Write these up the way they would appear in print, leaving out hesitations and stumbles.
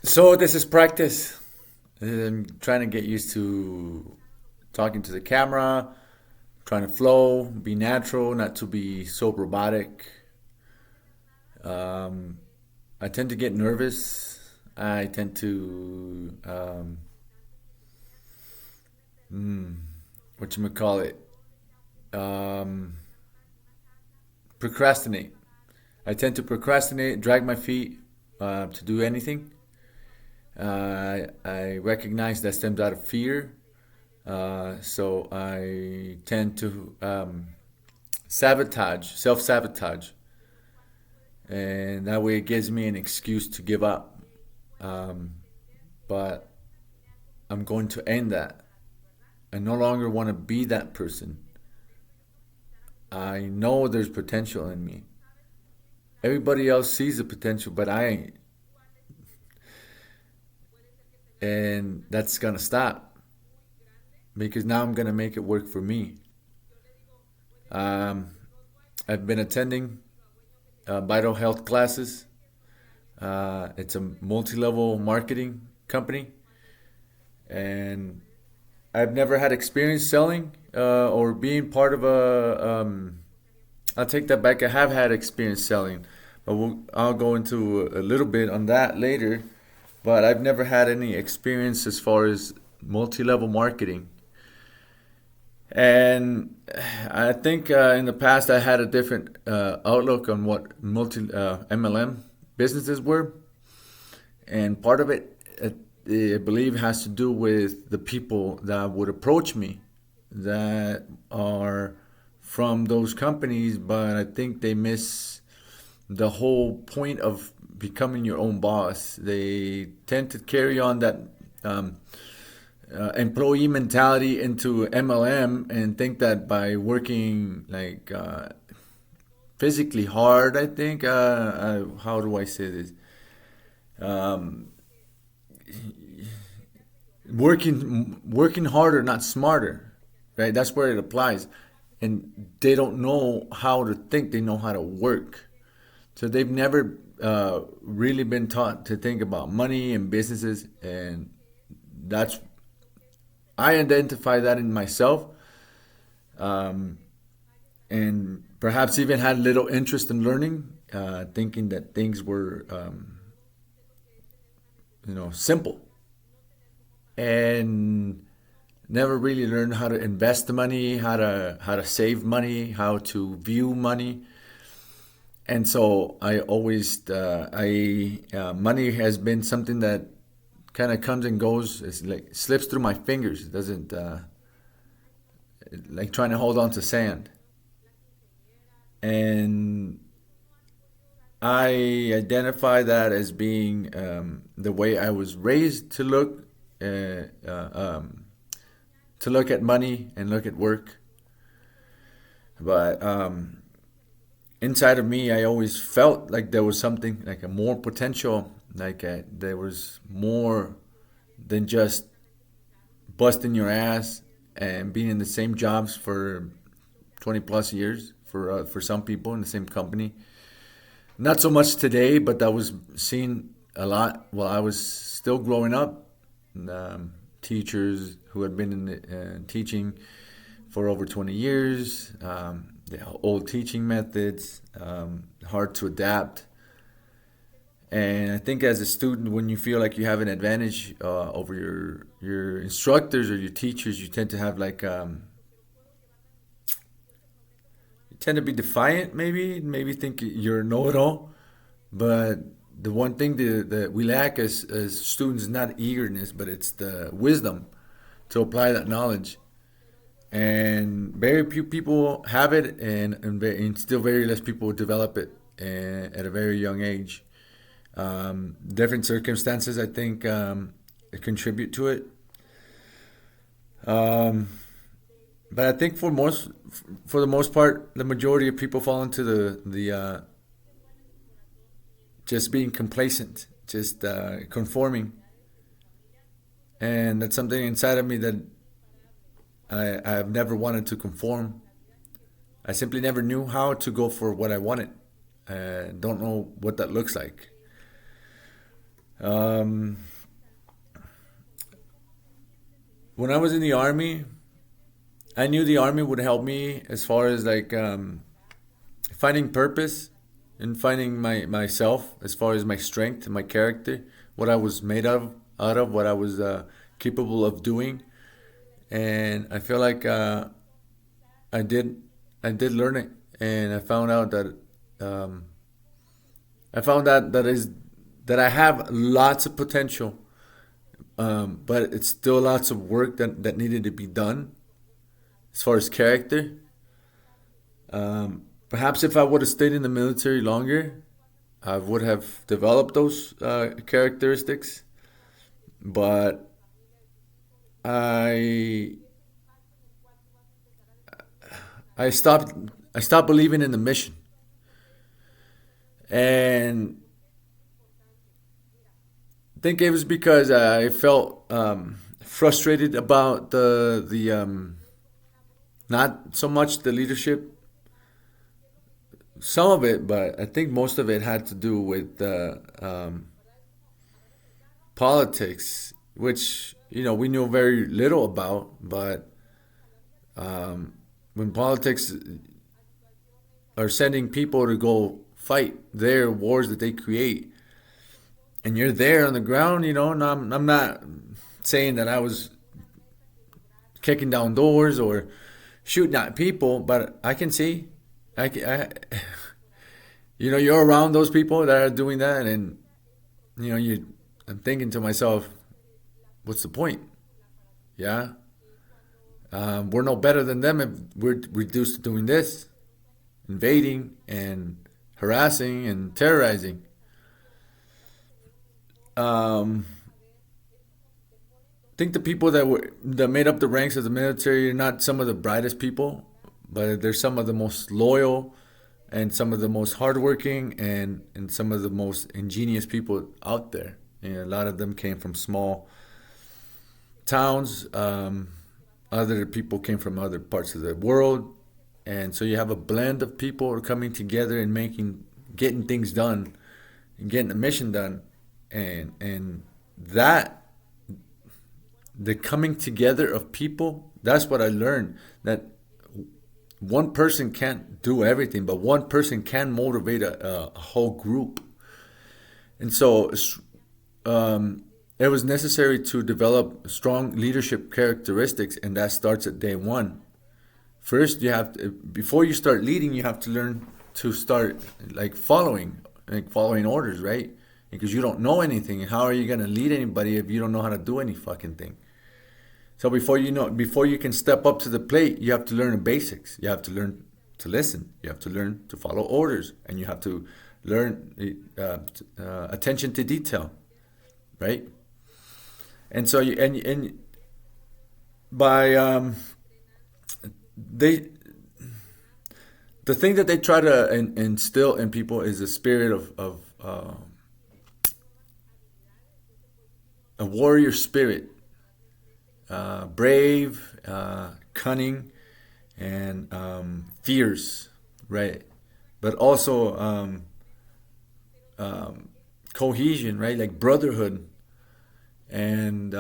So this is practice. I'm trying to get used to talking to the camera, trying to flow, be natural, not to be so robotic. Um, I tend to get nervous. I tend to what you call it, um, procrastinate. I tend to procrastinate, drag my feet to do anything. I recognize that stems out of fear. So I tend to self sabotage, and that way it gives me an excuse to give up. Um, but I'm going to end that. I no longer want to be that person. I know there's potential in me. Everybody else sees the potential, but I ain't. And that's gonna stop because now I'm gonna make it work for me. Um, I've been attending vital health classes. It's a multi-level marketing company, and I've never had experience selling or being part of a. I'll take that back. I have had experience selling, but I'll go into a little bit on that later. But I've never had any experience as far as multi-level marketing. And I think in the past I had a different outlook on what multi MLM businesses were, and part of it, I believe, has to do with the people that would approach me, that are from those companies, but I think they miss the whole point of becoming your own boss. They tend to carry on that um, employee mentality into MLM and think that by working like physically hard, I think, how do I say this? Um, working harder, not smarter, right? That's where it applies. And they don't know how to think; they know how to work. So they've never really been taught to think about money and businesses, and that's I identify that in myself, um, and perhaps even had little interest in learning, thinking that things were simple, and never really learned how to invest the money, how to save money, how to view money. And so I always I money has been something that kind of comes and goes. It's like slips through my fingers. It doesn't like trying to hold on to sand. And I identify that as being the way I was raised uh, uh, um, to look at money and look at work. But inside of me, I always felt like there was something like a more potential, like there was more than just busting your ass and being in the same jobs for 20 plus years for some people in the same company. Not so much today, but that was seen a lot while I was still growing up. Teachers who had been in teaching for over 20 years, the old teaching methods, hard to adapt. And I think as a student, when you feel like you have an advantage over your instructors or your teachers, you tend to have like you tend to be defiant, maybe think you're a know-it-all. But the one thing that we lack as students is not eagerness, but it's the wisdom to apply that knowledge. And very few people have it, and still very less people develop it at a very young age. Different circumstances, I think, contribute to it. Um, but I think for the most part, the majority of people fall into the just being complacent, just conforming, and that's something inside of me that I've never wanted to conform. I simply never knew how to go for what I wanted. Don't know what that looks like. Um, when I was in the army, I knew the army would help me as far as like finding purpose and finding myself as far as my strength and my character, what I was made of, out of, what I was capable of doing, and I feel like I did I did learn it, and I found out that um, I found that I have lots of potential, but it's still lots of work that needed to be done as far as character. Perhaps if I would have stayed in the military longer, I would have developed those characteristics. But I I stopped I stopped believing in the mission, and I think it was because I felt frustrated about the not so much the leadership, some of it, but I think most of it had to do with politics, which we knew very little about. But when politics are sending people to go fight their wars that they create, and you're there on the ground, and I'm not saying that I was kicking down doors or shooting at people, but I can see, you're around those people that are doing that, and you, I'm thinking to myself, what's the point? Yeah, we're no better than them if we're reduced to doing this, invading and harassing and terrorizing. Um, I think the people that made up the ranks of the military are not some of the brightest people, but they're some of the most loyal and some of the most hardworking and some of the most ingenious people out there. A lot of them came from small towns. Other people came from other parts of the world, and so you have a blend of people coming together and getting things done, and getting the mission done, and that the coming together of people. That's what I learned, that one person can't do everything, but one person can motivate a whole group. And so it was necessary to develop strong leadership characteristics, and that starts at day one. First, you have to, before you start leading, you have to learn to start like following orders, right? Because you don't know anything. How are you going to lead anybody if you don't know how to do any fucking thing? So before you can step up to the plate, you have to learn the basics. You have to learn to listen. You have to learn to follow orders, and you have to learn attention to detail, right? And so and by they the thing that they try to instill in people is a spirit of a warrior spirit, brave, cunning, and fierce, right? But also cohesion, right? Like brotherhood, and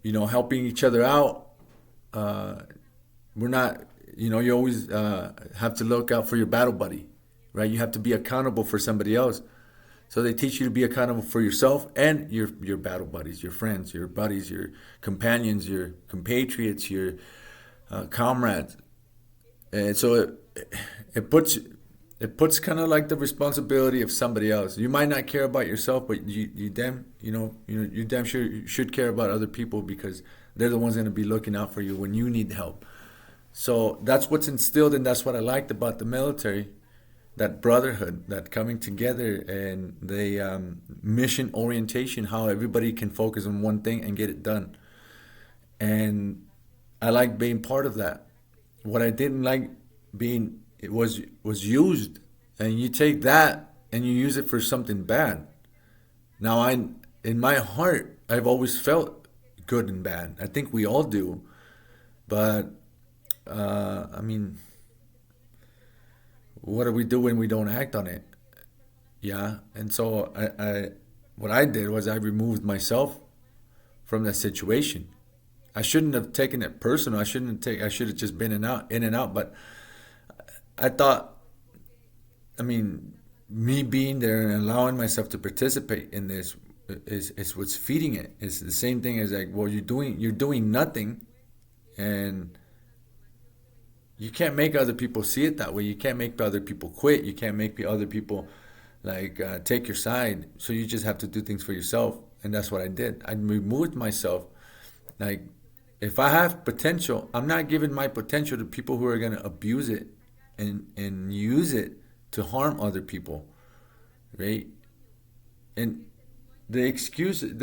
helping each other out. We're not, you always have to look out for your battle buddy, right? You have to be accountable for somebody else. So they teach you to be accountable for yourself and your battle buddies, your friends, your buddies, your companions, your compatriots, your comrades. And so it puts kind of like the responsibility of somebody else. You might not care about yourself, but you damn sure you should care about other people, because they're the ones going to be looking out for you when you need help. So that's what's instilled, and that's what I liked about the military, that brotherhood, that coming together, and the mission orientation, how everybody can focus on one thing and get it done. And I like being part of that. What I didn't like being it was used, and you take that and you use it for something bad. Now in my heart, I've always felt good and bad. I think we all do, but I mean, what do we do when we don't act on it? Yeah, and so what I did was I removed myself from that situation. I shouldn't have taken it personal. I should have just been in and out. But I thought, I mean, me being there and allowing myself to participate in this is what's feeding it. It's the same thing as like, well, you're doing nothing, and you can't make other people see it that way. You can't make other people quit. You can't make other people like take your side. So you just have to do things for yourself, and that's what I did. I removed myself. Like, if I have potential, I'm not giving my potential to people who are gonna abuse it and use it to harm other people, right? And the excuses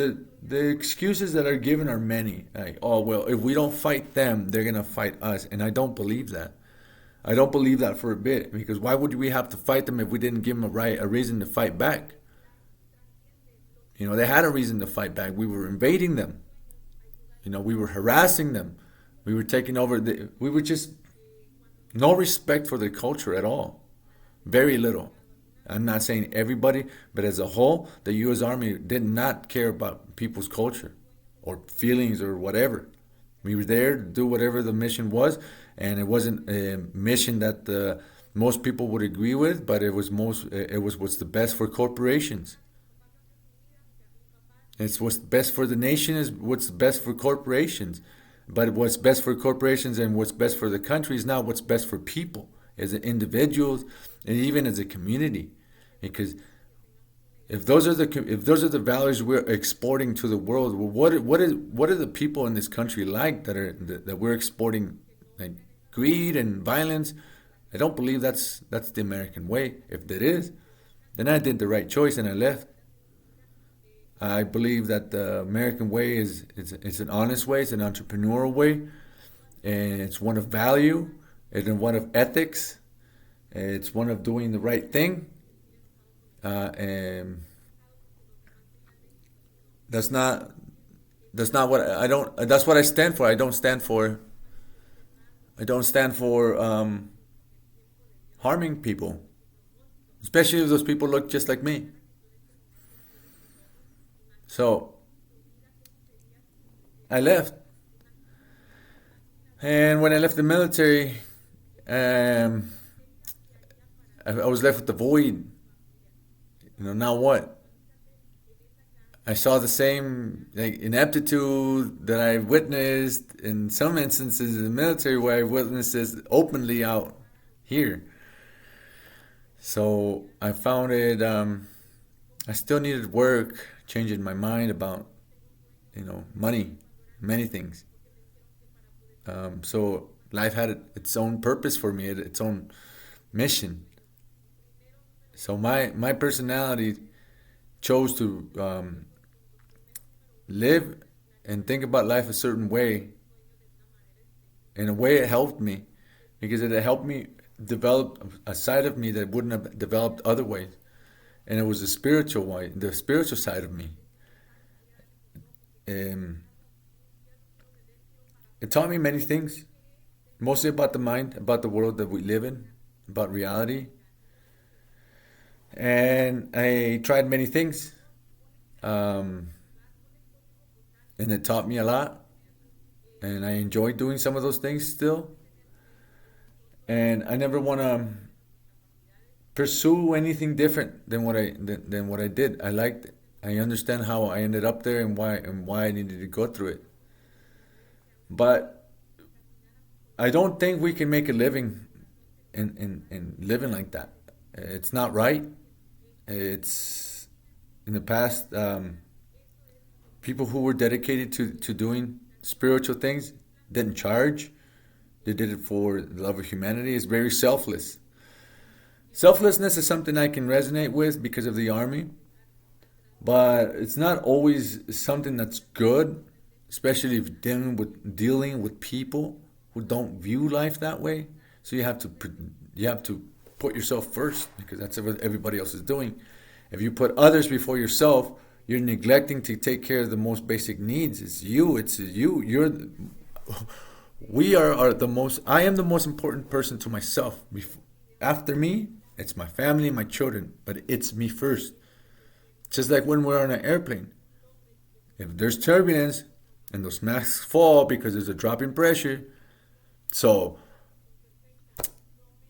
that are given are many. Like, oh well, if we don't fight them, they're gonna fight us, and I don't believe that. I don't believe that for a bit, because why would we have to fight them if we didn't give them a reason to fight back? They had a reason to fight back. We were invading them. We were harassing them. We were taking over. We were just no respect for their culture at all. Very little. I'm not saying everybody, but as a whole, the U.S. Army did not care about people's culture or feelings or whatever. We were there to do whatever the mission was, and it wasn't a mission that most people would agree with, but it was what's the best for corporations. It's what's best for the nation is what's best for corporations. But what's best for corporations and what's best for the country is not what's best for people as individuals and even as a community. Because if those are the values we're exporting to the world, well, what are the people in this country like that we're exporting, like greed and violence? I don't believe that's the American way. If that is, then I did the right choice and I left. I believe that the American way it's an honest way, it's an entrepreneurial way, and it's one of value, it's one of ethics, it's one of doing the right thing, and that's not what I don't. That's what I stand for. I don't stand for harming people, especially if those people look just like me. So I left. And when I left the military, um, I was left with the void. Now what? I saw the same like ineptitude that I witnessed in some instances in the military, where I witnessed this openly out here. So I found it. I still needed work, changing my mind about money, many things. So life had its own purpose for me, its own mission. So my personality chose to live and think about life a certain way. In a way, it helped me because it helped me develop a side of me that wouldn't have developed other ways, and it was the spiritual side of me. Um, it taught me many things, mostly about the mind, about the world that we live in, about reality, and I tried many things, um, and it taught me a lot, and I enjoy doing some of those things still, and I never want to pursue anything different than what I did. I liked it. I understand how I ended up there and why I needed to go through it. But I don't think we can make a living in living like that. It's not right. It's in the past, people who were dedicated to doing spiritual things didn't charge. They did it for the love of humanity. It's very selfless. Selflessness is something I can resonate with because of the army, but it's not always something that's good, especially if dealing with people who don't view life that way. So you have to put yourself first because that's what everybody else is doing. If you put others before yourself, you're neglecting to take care of the most basic needs. It's you. It's you. We are the most. I am the most important person to myself. After me, It's my family, my children, but it's me first. Just like when we're on an airplane. If there's turbulence and those masks fall because there's a drop in pressure, so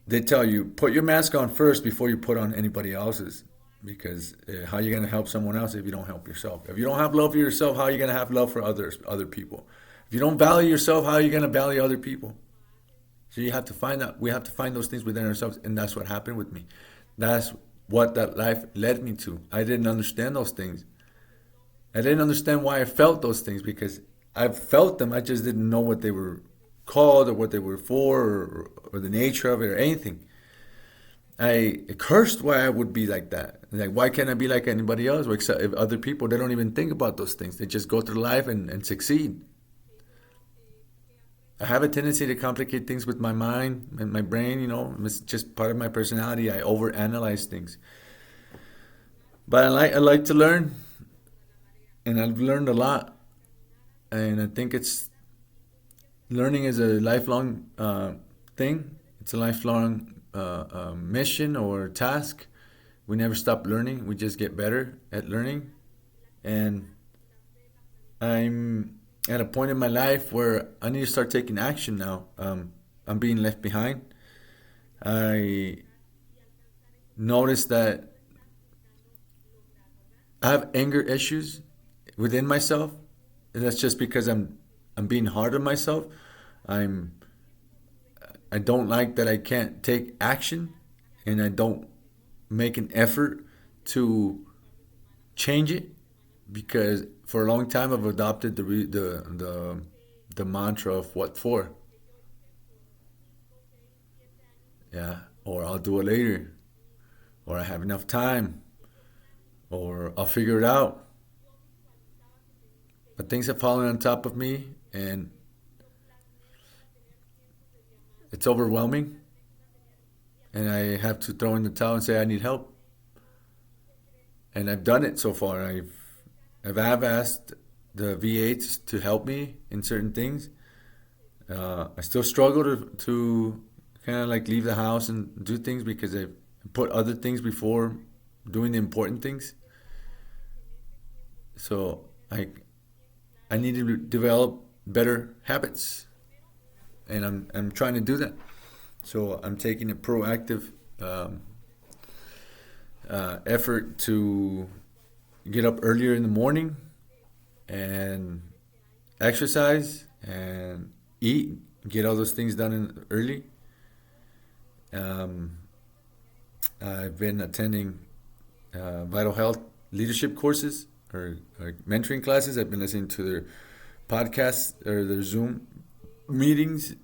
they tell you put your mask on first before you put on anybody else's. Because how are you going to help someone else if you don't help yourself? If you don't have love for yourself, how are you going to have love for other people? If you don't value yourself, how are you going to value other people? So you have to find out. We have to find those things within ourselves, and that's what happened with me. That's what that life led me to. I didn't understand those things. I didn't understand why I felt those things because I felt them. I just didn't know what they were called or what they were for or the nature of it or anything. I cursed why I would be like that. Like, why can't I be like anybody else? Except if other people, they don't even think about those things. They just go through life and succeed. I have a tendency to complicate things with my mind and my brain, It's just part of my personality. I overanalyze things. But I like to learn, and I've learned a lot. And I think it's learning is a lifelong thing. It's a lifelong mission or task. We never stop learning. We just get better at learning. And I'm at a point in my life where I need to start taking action now. I'm being left behind. I noticed that I have anger issues within myself. And that's just because I'm being hard on myself. I'm I don't like that I can't take action, and I don't make an effort to change it because for a long time I've adopted the mantra of what for. Yeah, or I'll do it later, or I have enough time, or I'll figure it out. But things have fallen on top of me, and it's overwhelming, and I have to throw in the towel and say I need help. And I've done it so far. I've asked the VAs to help me in certain things. I still struggle to kind of like leave the house and do things because I put other things before doing the important things. So I need to develop better habits, and I'm trying to do that. So I'm taking a proactive effort to get up earlier in the morning and exercise and eat, get all those things done early. Um, I've been attending vital health leadership courses or mentoring classes. I've been listening to their podcasts or their Zoom meetings,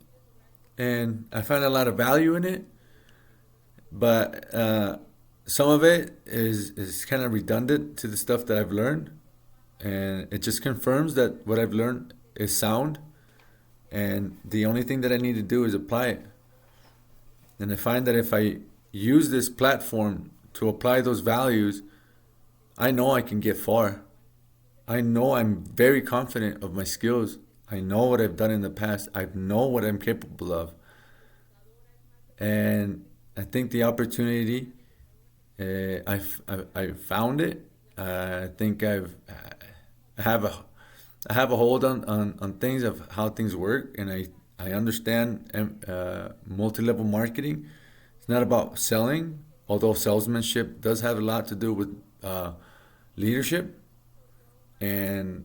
and I find a lot of value in it. But some of it is kind of redundant to the stuff that I've learned, and it just confirms that what I've learned is sound, and the only thing that I need to do is apply it. And I find that if I use this platform to apply those values, I know I can get far. I know I'm very confident of my skills. I know what I've done in the past. I know what I'm capable of. And I think the opportunity, I found it. I think I have a I have a hold on things of how things work, and I understand multi-level marketing. It's not about selling, although salesmanship does have a lot to do with leadership and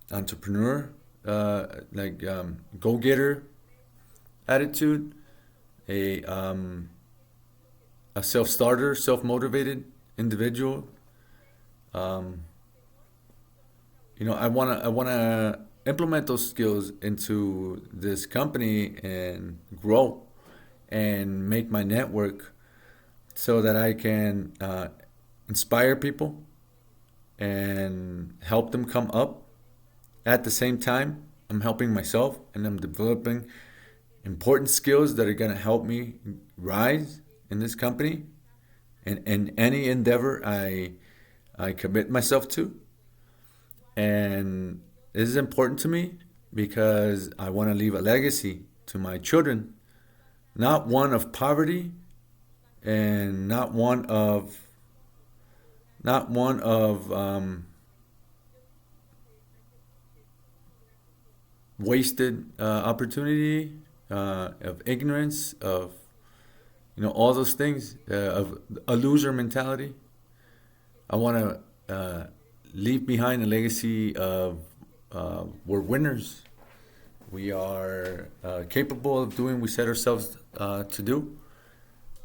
entrepreneur, go-getter attitude, a a self-starter, self-motivated individual. Um, I wanna implement those skills into this company and grow and make my network so that I can inspire people and help them come up. At the same time, I'm helping myself and I'm developing important skills that are going to help me rise in this company and in any endeavor I commit myself to. And this is important to me because I want to leave a legacy to my children, not one of poverty, and not one of wasted opportunity, of ignorance, of all those things, of a loser mentality. I want to leave behind a legacy of we're winners. We are capable of doing what we set ourselves to do,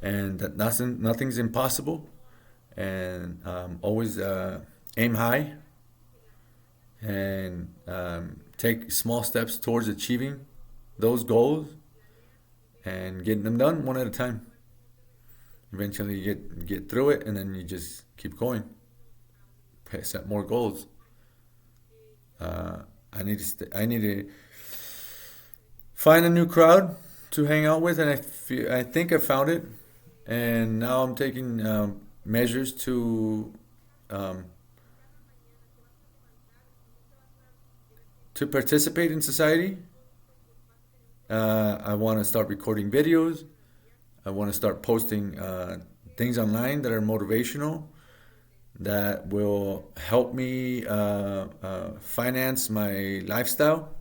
and that nothing's impossible. And always aim high and take small steps towards achieving those goals and getting them done one at a time. Eventually, you get through it, and then you just keep going. Set more goals. Uh, I need to find a new crowd to hang out with, and I think I found it, and now I'm taking measures um, to participate in society. I want to start recording videos. I want to start posting things online that are motivational, that will help me finance my lifestyle.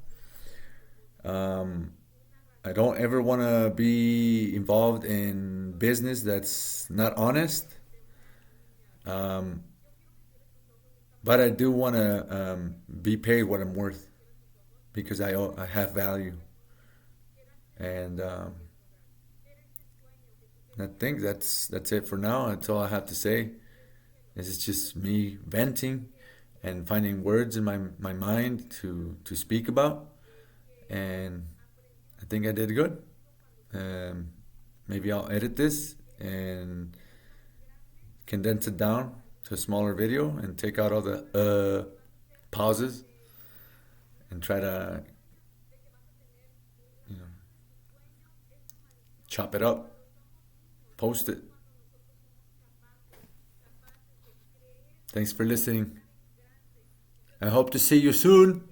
Um, I don't ever want to be involved in business that's not honest. Um, but I do want to be paid what I'm worth, because I have value. And I think that's it for now. That's all I have to say. This is just me venting and finding words in my mind to speak about. And I think I did good. Um, Maybe I'll edit this and condense it down to a smaller video and take out all the pauses and try to, you know, chop it up, post it. Thanks for listening. I hope to see you soon.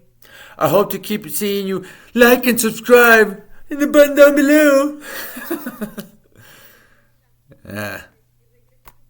I hope to keep seeing you. Like and subscribe in the button down below. Ah.